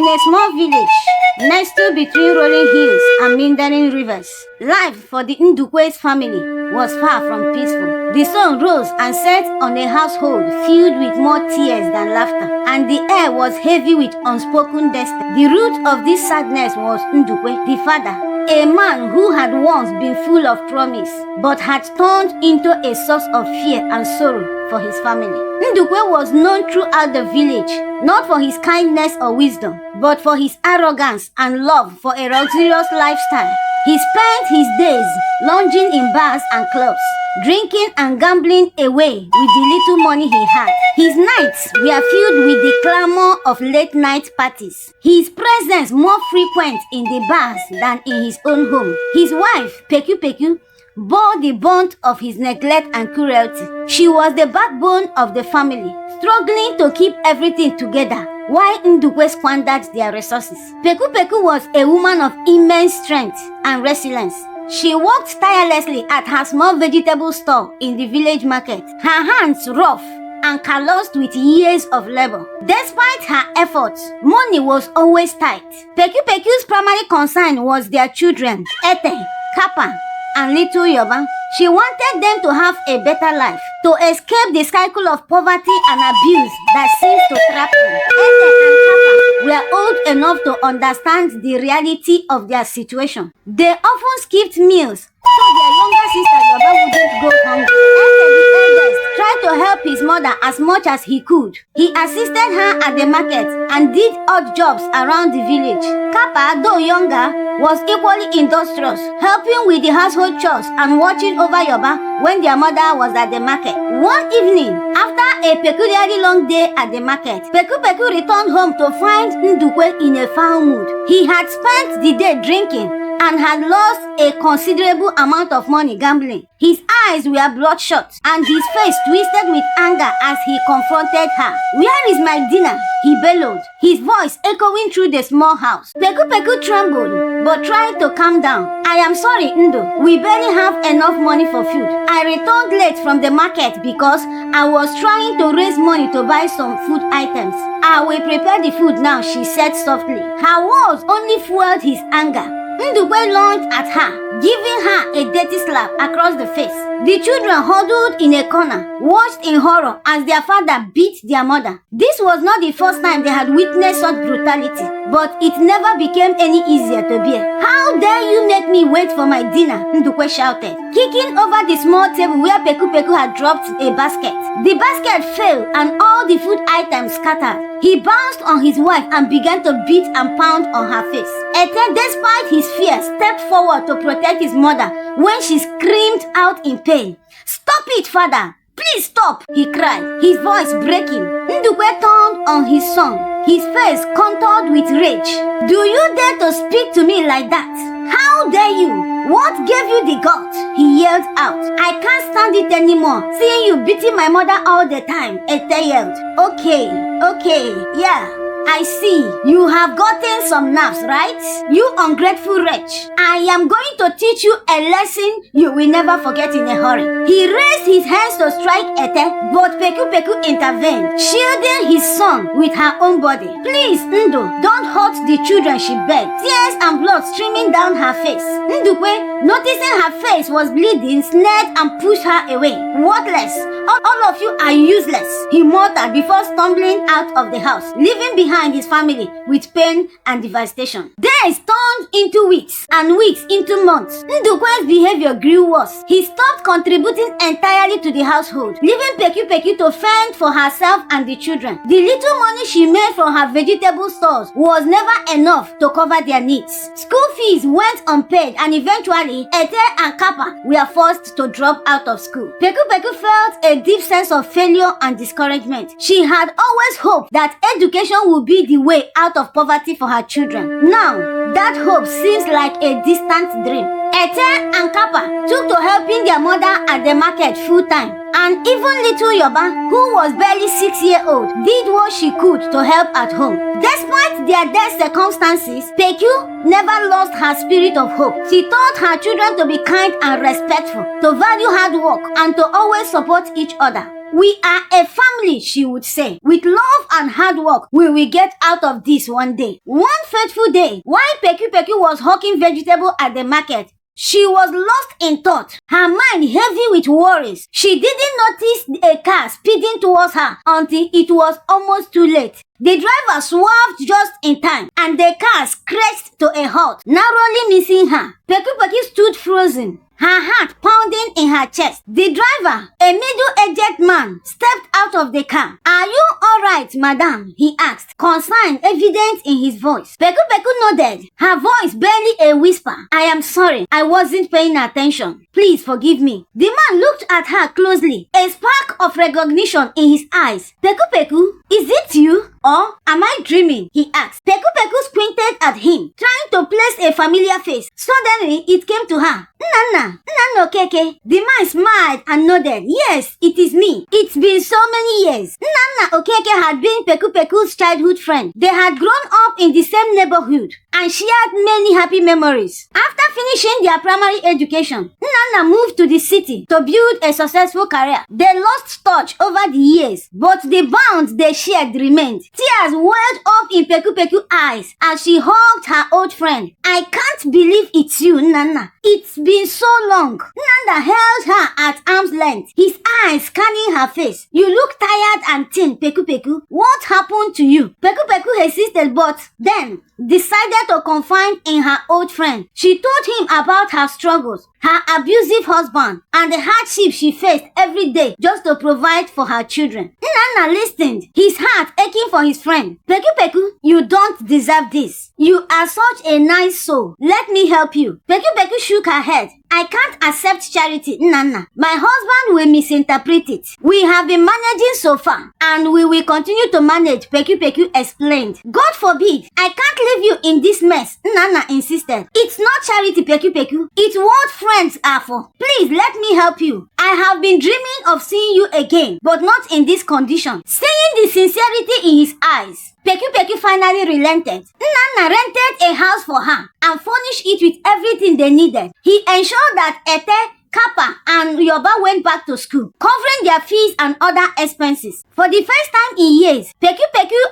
In a small village, nestled between rolling hills and meandering rivers, life for the Ndukwe's family was far from peaceful. The sun rose and set on a household filled with more tears than laughter, and the air was heavy with unspoken destiny. The root of this sadness was Ndukwe, the father, a man who had once been full of promise, but had turned into a source of fear and sorrow for his family. Ndukwe was known throughout the village, not for his kindness or wisdom, but for his arrogance and love for a luxurious lifestyle. He spent his days lounging in bars and clubs, drinking and gambling away with the little money he had. His nights were filled with the clamor of late-night parties, his presence more frequent in the bars than in his own home. His wife, Peku, bore the brunt of his neglect and cruelty. She was the backbone of the family, struggling to keep everything together while Ndukwe squandered their resources. Peku was a woman of immense strength and resilience. She worked tirelessly at her small vegetable store in the village market, her hands rough and calloused with years of labor. Despite her efforts, money was always tight. Peku's primary concern was their children, Ete, Kappa, and little Yoba. She wanted them to have a better life, to escape the cycle of poverty and abuse that seems to trap them. Ete and Kappa were old enough to understand the reality of their situation. They often skipped meals so their younger sister Yoba wouldn't go hungry. Ete, the eldest, tried to help his mother as much as he could. He assisted her at the market and did odd jobs around the village. Kappa, though younger, was equally industrious, helping with the household chores and watching over Yoba when their mother was at the market. One evening, after a peculiarly long day at the market, Peku returned home to find Ndukwe in a foul mood. He had spent the day drinking and had lost a considerable amount of money gambling. His eyes were bloodshot and his face twisted with anger as he confronted her. "Where is my dinner?" he bellowed, his voice echoing through the small house. Peku trembled but tried to calm down. "I am sorry, Ndo. We barely have enough money for food. I returned late from the market because I was trying to raise money to buy some food items. I will prepare the food now," she said softly. Her words only fueled his anger. Ndukwe lunged at her, giving her a dirty slap across the face. The children huddled in a corner, watched in horror as their father beat their mother. This was not the first time they had witnessed such brutality, but it never became any easier to bear. "How dare you make me wait for my dinner?" Ndukwe shouted, kicking over the small table where Peku had dropped a basket. The basket fell and all the food items scattered. He bounced on his wife and began to beat and pound on her face. Ete, despite his fear, stepped forward to protect his mother when she screamed out in pain. "Stop it, father! Please stop!" he cried, his voice breaking. Ndukwe turned on his son, his face contoured with rage. "Do you dare to speak to me like that? How dare you? What gave you the guts?" he yelled out. "I can't stand it anymore, seeing you beating my mother all the time," Ete yelled. Okay, yeah. I see. You have gotten some nerves, right? You ungrateful wretch. I am going to teach you a lesson you will never forget in a hurry." He raised his hands to strike Ete, but Peku intervened, shielding his son with her own body. "Please, Ndo, don't hurt the children," she begged, tears and blood streaming down her face. Ndukwe, noticing her face was bleeding, snared and pushed her away. "Worthless! All of you are useless," he muttered before stumbling out of the house, leaving behind his family with pain and devastation. Days turned into weeks and weeks into months. Ndukwe's behavior grew worse. He stopped contributing entirely to the household, leaving Peku to fend for herself and the children. The little money she made from her vegetable stores was never enough to cover their needs. School fees went unpaid and eventually Ete and Kappa were forced to drop out of school. Peku felt a deep sense of failure and discouragement. She had always hoped that education would be the way out of poverty for her children. Now, that hope seems like a distant dream. Ete and Kappa took to helping their mother at the market full time. And even little Yoba, who was barely 6 years old, did what she could to help at home. Despite their death circumstances, Peku never lost her spirit of hope. She taught her children to be kind and respectful, to value hard work, and to always support each other. We are a family, she would say. With love and hard work, we will get out of this one day. One fateful day, while Peku was hawking vegetable at the market, she was lost in thought, her mind heavy with worries. She didn't notice a car speeding towards her until it was almost too late. The driver swerved just in time, and the car crashed to a halt, narrowly missing her. Peku stood frozen, her heart pounding in her chest. The driver, a middle-aged man, stepped out of the car. "Are you all right, madam?" he asked, concern evident in his voice. Peku nodded, her voice barely a whisper. "I am sorry, I wasn't paying attention. Please forgive me." The man looked at her closely, a spark of recognition in his eyes. Peku, is it you? Or am I dreaming?" he asked. Peku squinted at him, trying to place a familiar face. Suddenly, it came to her. Nana Okeke." The man smiled and nodded. "Yes, it is me. It's been so many years." Nana Okeke had been Peku's childhood friend. They had grown up in the same neighborhood and shared many happy memories. After finishing their primary education, Nana moved to the city to build a successful career. They lost touch over the years, but the bonds they shared remained. Tears welled up in Peku eyes as she hugged her old friend. "I can't believe it's you, Nana. It's been so long." Nana held her at arm's length, his eyes scanning her face. "You look tired and thin, Peku. What happened to you?" Peku hesitated, but then decided to confide in her old friend. She told him about her struggles, her abusive husband, and the hardship she faced every day just to provide for her children. Nana listened, his heart aching for his friend. Peku, you don't deserve this. You are such a nice soul. Let me help you." Peku shook her head. "I can't accept charity, Nana. My husband will misinterpret it. We have been managing so far, and we will continue to manage," Peku explained. "God forbid, I can't leave you in this mess," Nana insisted. "It's not charity, Peku. It's what friends are for. Please let me help you. I have been dreaming of seeing you again, but not in this condition." Seeing the sincerity in his eyes, Peku finally relented. Nana rented a house for her and furnished it with everything they needed. He ensured that Ete, Kappa, and Yoba went back to school, covering their fees and other expenses. For the first time in years, Peku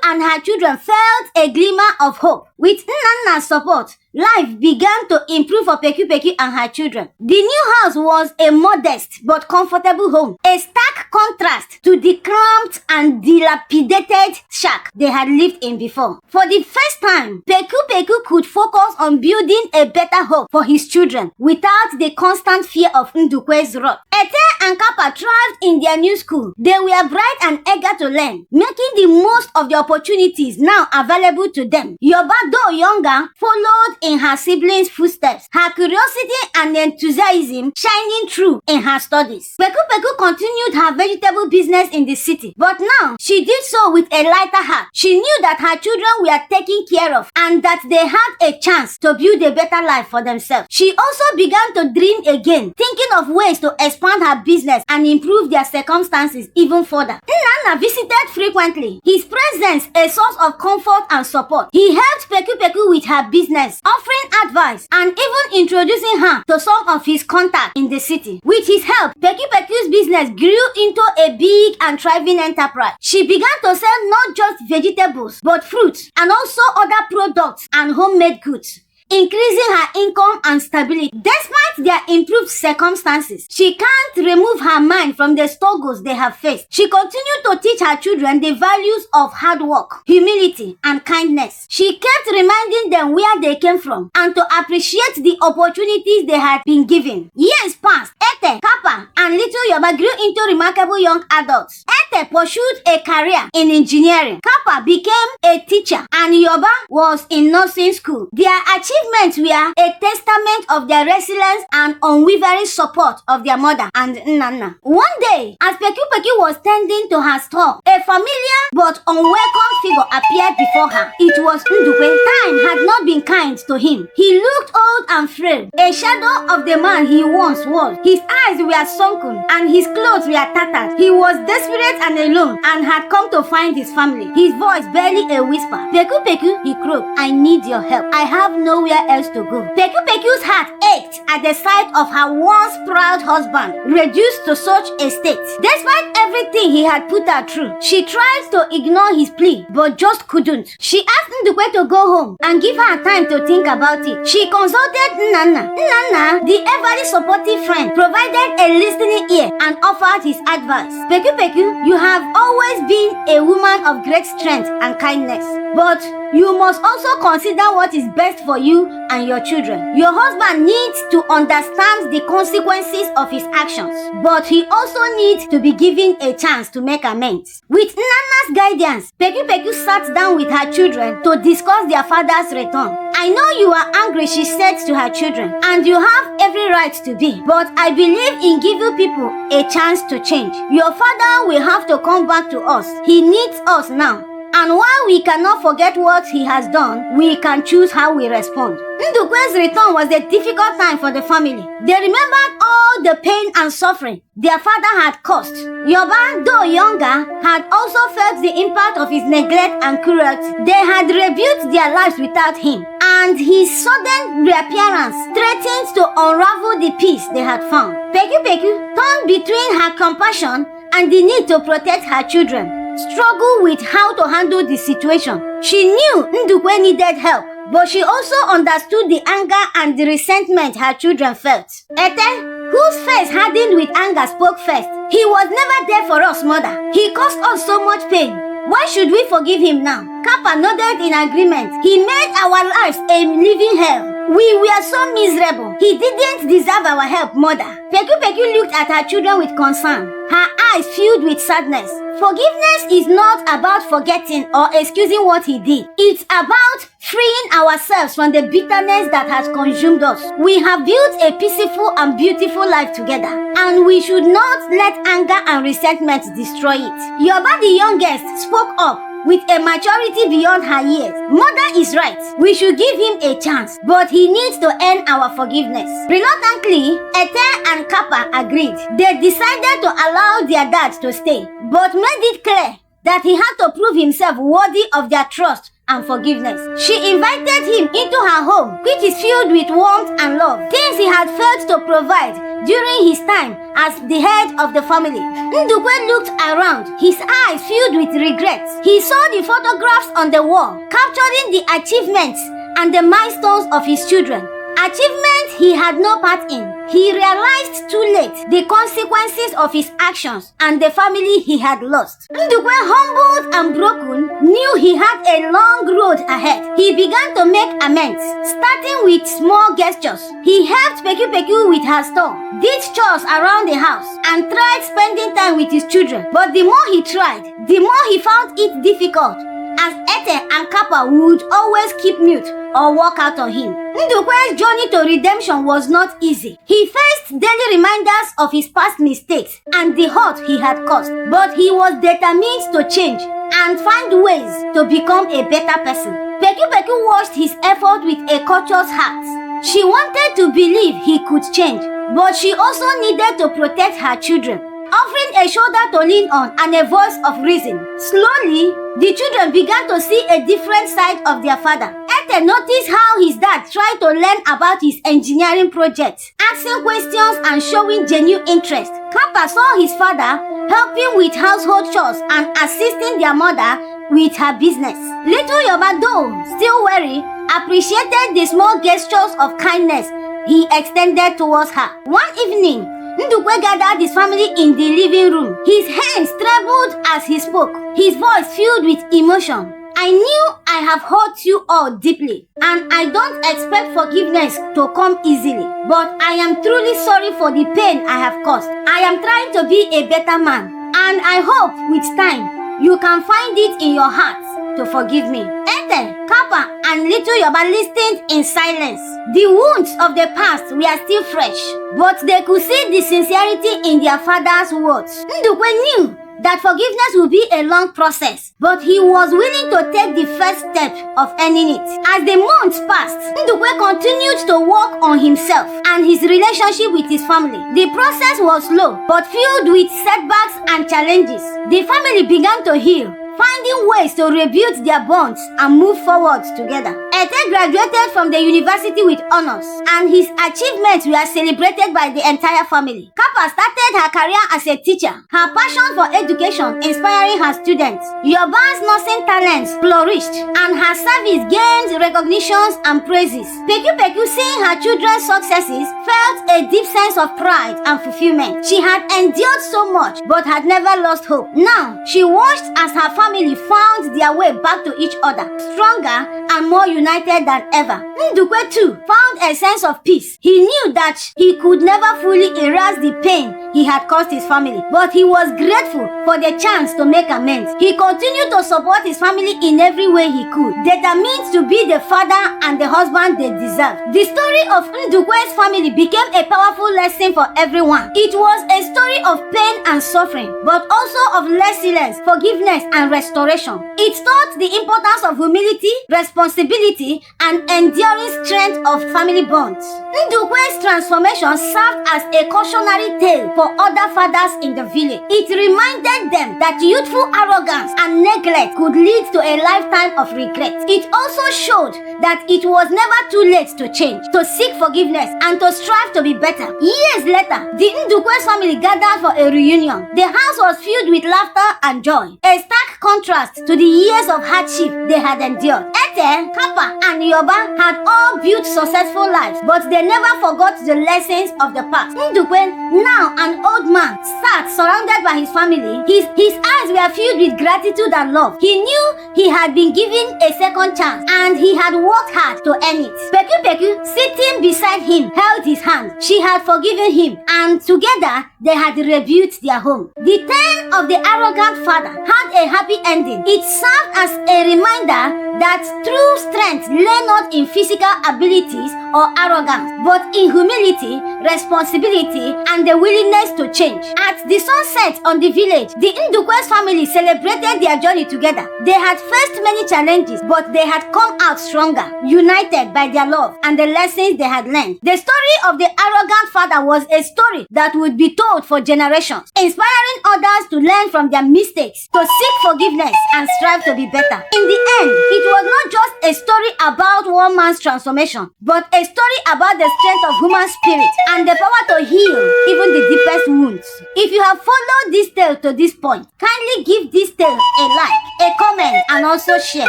and her children felt a glimmer of hope. With Nana's support, life began to improve for Peku and her children. The new house was a modest but comfortable home, a stark contrast to the cramped and dilapidated shack they had lived in before. For the first time, Peku could focus on building a better hope for his children without the constant fear of Ndukwe's wrath. Ete and Kappa thrived in their new school. They were bright and eager to learn, making the most of the opportunities now available to them. Yoba, though younger, followed in her siblings' footsteps, her curiosity and enthusiasm shining through in her studies. Peku continued her vegetable business in the city, but now she did so with a lighter heart. She knew that her children were taken care of and that they had a chance to build a better life for themselves. She also began to dream again, thinking of ways to expand her business and improve their circumstances even further. Nana visited frequently, his presence a source of comfort and support. He helped Peku with her business, offering advice and even introducing her to some of his contacts in the city. With his help, Peku's business grew into a big and thriving enterprise. She began to sell not just vegetables, but fruits and also other products and homemade goods, increasing her income and stability. Despite their improved circumstances, she can't remove her mind from the struggles they have faced. She continued to teach her children the values of hard work, humility, and kindness. She kept reminding them where they came from and to appreciate the opportunities they had been given. Years passed. Ete, Kappa, and little Yoba grew into remarkable young adults. Ete pursued a career in engineering. Kappa became a teacher, and Yoba was in nursing school. Their achievements were a testament of their resilience and unwavering support of their mother and Nana. One day, as Peku was tending to her store, a familiar but unwelcome figure appeared before her. It was Ndukwe. Time had not been kind to him. He looked old and frail, a shadow of the man he once was. His eyes were sunken and his clothes were tattered. He was desperate and alone and had come to find his family. His voice barely a whisper. Peku Peku, he croaked, I need your help. I have nowhere else to go. Peku Peku's heart ached at the sight of her once proud husband reduced to such a state. Despite everything he had put her through, she tried to ignore his plea, but just couldn't. She asked Ndukwe to go home and give her time to think about it. She consulted Nnanna. Nnanna, the everly supportive friend, provided a listening ear and offered his advice. Peku Peku, you have always been a woman of great strength and kindness, but you must also consider what is best for you and your children. Your husband needs to understand the consequences of his actions, but he also needs to be given a chance to make amends. With Nana's guidance, Peku Peku sat down with her children to discuss their father's return. I know you are angry, she said to her children, and you have every right to be, but I believe in giving people a chance to change. Your father will have to come back to us. He needs us now. And while we cannot forget what he has done, we can choose how we respond. Ndukwe's return was a difficult time for the family. They remembered all the pain and suffering their father had caused. Yoba, though younger, had also felt the impact of his neglect and cruelty. They had rebuilt their lives without him, and his sudden reappearance threatened to unravel the peace they had found. Peku Peku, torn between her compassion and the need to protect her children, struggled with how to handle the situation. She knew Ndukwe needed help, but she also understood the anger and the resentment her children felt. Ete, whose face hardened with anger, spoke first. He was never there for us, mother. He caused us so much pain. Why should we forgive him now? Kappa nodded in agreement. He made our lives a living hell. We were so miserable. He didn't deserve our help, mother. Peku Peku looked at her children with concern, her eyes filled with sadness. Forgiveness is not about forgetting or excusing what he did. It's about freeing ourselves from the bitterness that has consumed us. We have built a peaceful and beautiful life together, and we should not let anger and resentment destroy it. Yoba, the youngest, spoke up with a maturity beyond her years. Mother is right. We should give him a chance, but he needs to earn our forgiveness. Reluctantly, Ete and Kappa agreed. They decided to allow their dad to stay, but made it clear that he had to prove himself worthy of their trust and forgiveness. She invited him into her home, which is filled with warmth and love, things he had failed to provide during his time as the head of the family. Ndukwe looked around, his eyes filled with regret. He saw the photographs on the wall, capturing the achievements and the milestones of his children. Achievement he had no part in. He realized too late the consequences of his actions and the family he had lost. Ndukwe, humbled and broken, knew he had a long road ahead. He began to make amends, starting with small gestures. He helped Peku Peku with her store, did chores around the house, and tried spending time with his children. But the more he tried, the more he found it difficult, as Ete and Kappa would always keep mute or walk out on him. Ndukwe's journey to redemption was not easy. He faced daily reminders of his past mistakes and the hurt he had caused, but he was determined to change and find ways to become a better person. Peku Peku watched his effort with a cautious heart. She wanted to believe he could change, but she also needed to protect her children, offering a shoulder to lean on and a voice of reason. Slowly, the children began to see a different side of their father. Ete noticed how his dad tried to learn about his engineering project, asking questions and showing genuine interest. Kappa saw his father helping with household chores and assisting their mother with her business. Little Yoba, though still wary, appreciated the small gestures of kindness he extended towards her. One evening, Ndukwe gathered his family in the living room. His hands trembled as he spoke, his voice filled with emotion. I knew I have hurt you all deeply, and I don't expect forgiveness to come easily, but I am truly sorry for the pain I have caused. I am trying to be a better man, and I hope with time you can find it in your heart to forgive me. Ete, Kappa, and little Yoba listened in silence. The wounds of the past were still fresh, but they could see the sincerity in their father's words. Ndukwe knew that forgiveness would be a long process, but he was willing to take the first step of ending it. As the months passed, Ndukwe continued to work on himself and his relationship with his family. The process was slow, but filled with setbacks and challenges. The family began to heal, finding ways to rebuild their bonds and move forward together. Ete graduated from the university with honors, and his achievements were celebrated by the entire family. Kappa started her career as a teacher, her passion for education inspiring her students. Yoruba's nursing talents flourished, and her service gained recognitions and praises. Peku Peku, seeing her children's successes, felt a deep sense of pride and fulfillment. She had endured so much, but had never lost hope. Now, she watched as her family found their way back to each other, stronger and more united than ever. Ndukwe too found a sense of peace. He knew that he could never fully erase the pain he had caused his family, but he was grateful for the chance to make amends. He continued to support his family in every way he could, determined to be the father and the husband they deserved. The story of Ndukwe's family became a powerful lesson for everyone. It was a story of pain and suffering, but also of resilience, forgiveness, and restoration. It taught the importance of humility, responsibility, and enduring strength of family bonds. Ndukwe's transformation served as a cautionary tale for other fathers in the village. It reminded them that youthful arrogance and neglect could lead to a lifetime of regret. It also showed that it was never too late to change, to seek forgiveness, and to strive to be better. Years later, the Ndukwe's family gathered for a reunion. The house was filled with laughter and joy, a stark contrast to the years of hardship they had endured. Ete, Kappa, and Yoruba had all built successful lives, but they never forgot the lessons of the past. Ndukwe, now an old man, sat surrounded by his family. His eyes were filled with gratitude and love. He knew he had been given a second chance, and he had worked hard to earn it. Peku Peku, sitting beside him, held his hand. She had forgiven him, and together they had rebuilt their home. The tale of the arrogant father had a happy ending. It served as a reminder that true strength lay not in physical abilities or arrogance, but in humility, responsibility, and the willingness to change. At the sunset on the village, the Ndukwe's family celebrated their journey together. They had faced many challenges, but they had come out stronger, united by their love and the lessons they had learned. The story of the arrogant father was a story that would be told for generations, inspiring others to learn from their mistakes, to seek forgiveness, and strive to be better. In the end, it was not just a story about one man's transformation, but a story about the strength of human spirit and the power to heal even the deepest wounds. If you have followed this tale to this point, kindly give this tale a like, a comment, and also share.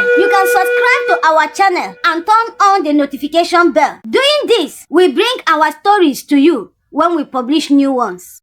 You can subscribe to our channel and turn on the notification bell. Doing this, we bring our stories to you when we publish new ones.